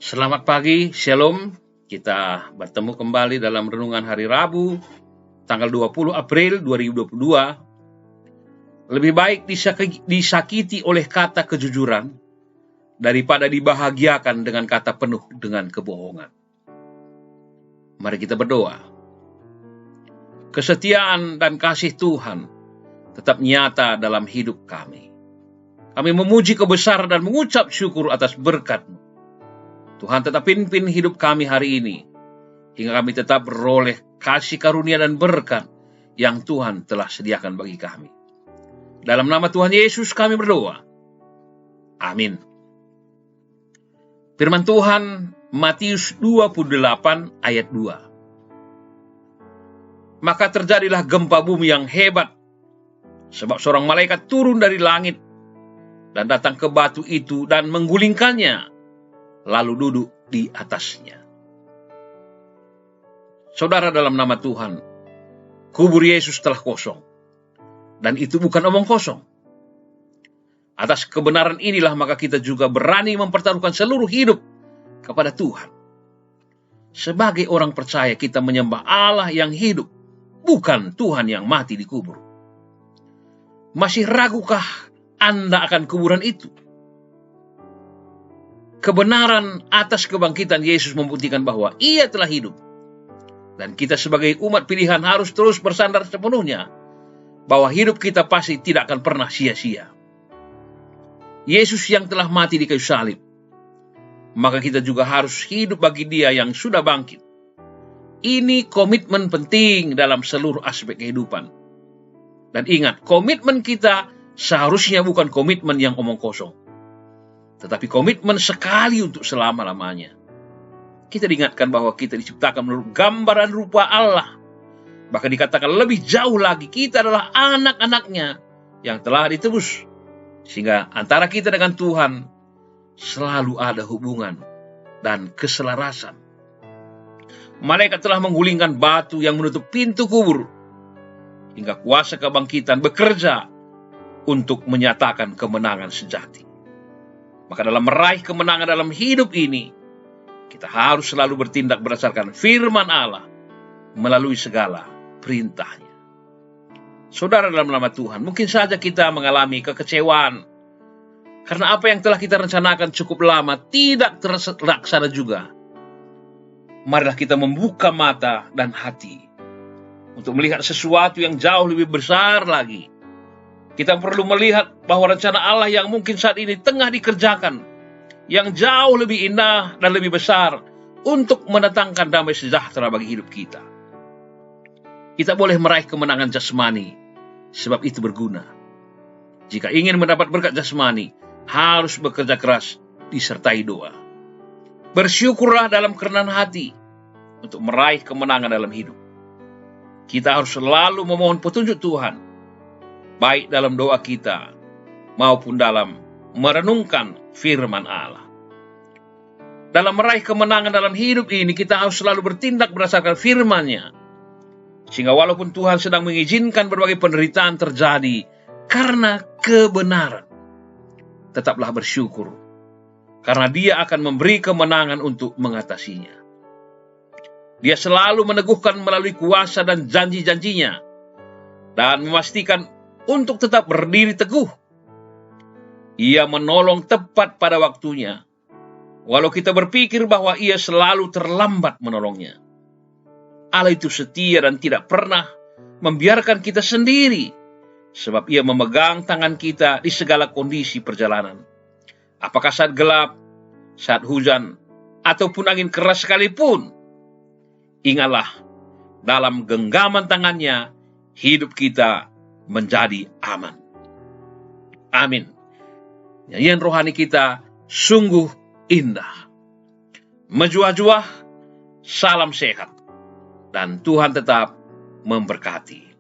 Selamat pagi, Shalom. Kita bertemu kembali dalam renungan hari Rabu, tanggal 20 April 2022. Lebih baik disakiti oleh kata kejujuran daripada dibahagiakan dengan kata penuh dengan kebohongan. Mari kita berdoa. Kesetiaan dan kasih Tuhan tetap nyata dalam hidup kami. Kami memuji kebesaran dan mengucap syukur atas berkat-Mu. Tuhan tetap pimpin hidup kami hari ini, hingga kami tetap beroleh kasih karunia dan berkat yang Tuhan telah sediakan bagi kami. Dalam nama Tuhan Yesus kami berdoa. Amin. Firman Tuhan, Matius 28 ayat 2. Maka terjadilah gempa bumi yang hebat, sebab seorang malaikat turun dari langit dan datang ke batu itu dan menggulingkannya, lalu duduk di atasnya. Saudara, dalam nama Tuhan, kubur Yesus telah kosong. Dan itu bukan omong kosong. Atas kebenaran inilah maka kita juga berani mempertaruhkan seluruh hidup kepada Tuhan. Sebagai orang percaya kita menyembah Allah yang hidup, bukan Tuhan yang mati di kubur. Masih ragukah Anda akan kuburan itu? Kebenaran atas kebangkitan Yesus membuktikan bahwa Ia telah hidup. Dan kita sebagai umat pilihan harus terus bersandar sepenuhnya bahwa hidup kita pasti tidak akan pernah sia-sia. Yesus yang telah mati di kayu salib, maka kita juga harus hidup bagi Dia yang sudah bangkit. Ini komitmen penting dalam seluruh aspek kehidupan. Dan ingat, komitmen kita seharusnya bukan komitmen yang omong kosong, tetapi komitmen sekali untuk selama-lamanya. Kita diingatkan bahwa kita diciptakan menurut gambar dan rupa Allah. Bahkan dikatakan lebih jauh lagi, kita adalah anak-anaknya yang telah ditebus. Sehingga antara kita dengan Tuhan selalu ada hubungan dan keselarasan. Malaikat telah menggulingkan batu yang menutup pintu kubur, hingga kuasa kebangkitan bekerja untuk menyatakan kemenangan sejati. Maka dalam meraih kemenangan dalam hidup ini, kita harus selalu bertindak berdasarkan firman Allah melalui segala perintahnya. Saudara, dalam nama Tuhan, mungkin saja kita mengalami kekecewaan karena apa yang telah kita rencanakan cukup lama tidak terlaksana juga. Marilah kita membuka mata dan hati untuk melihat sesuatu yang jauh lebih besar lagi. Kita perlu melihat bahwa rencana Allah yang mungkin saat ini tengah dikerjakan, yang jauh lebih indah dan lebih besar untuk mendatangkan damai sejahtera bagi hidup kita. Kita boleh meraih kemenangan jasmani, sebab itu berguna. Jika ingin mendapat berkat jasmani, harus bekerja keras disertai doa. Bersyukurlah dalam kerendahan hati untuk meraih kemenangan dalam hidup. Kita harus selalu memohon petunjuk Tuhan, baik dalam doa kita maupun dalam merenungkan firman Allah. Dalam meraih kemenangan dalam hidup ini, kita harus selalu bertindak berdasarkan firman-Nya. Sehingga walaupun Tuhan sedang mengizinkan berbagai penderitaan terjadi karena kebenaran, tetaplah bersyukur, karena Dia akan memberi kemenangan untuk mengatasinya. Dia selalu meneguhkan melalui kuasa dan janji-janjinya, dan memastikan untuk tetap berdiri teguh. Ia menolong tepat pada waktunya, walau kita berpikir bahwa Ia selalu terlambat menolongnya. Allah itu setia dan tidak pernah membiarkan kita sendiri, sebab Ia memegang tangan kita di segala kondisi perjalanan. Apakah saat gelap, saat hujan, ataupun angin keras sekalipun, ingatlah, dalam genggaman tangannya, hidup kita menjadi aman. Amin. Nyanyian rohani kita sungguh indah. Menjuah-juah, salam sehat, dan Tuhan tetap memberkati.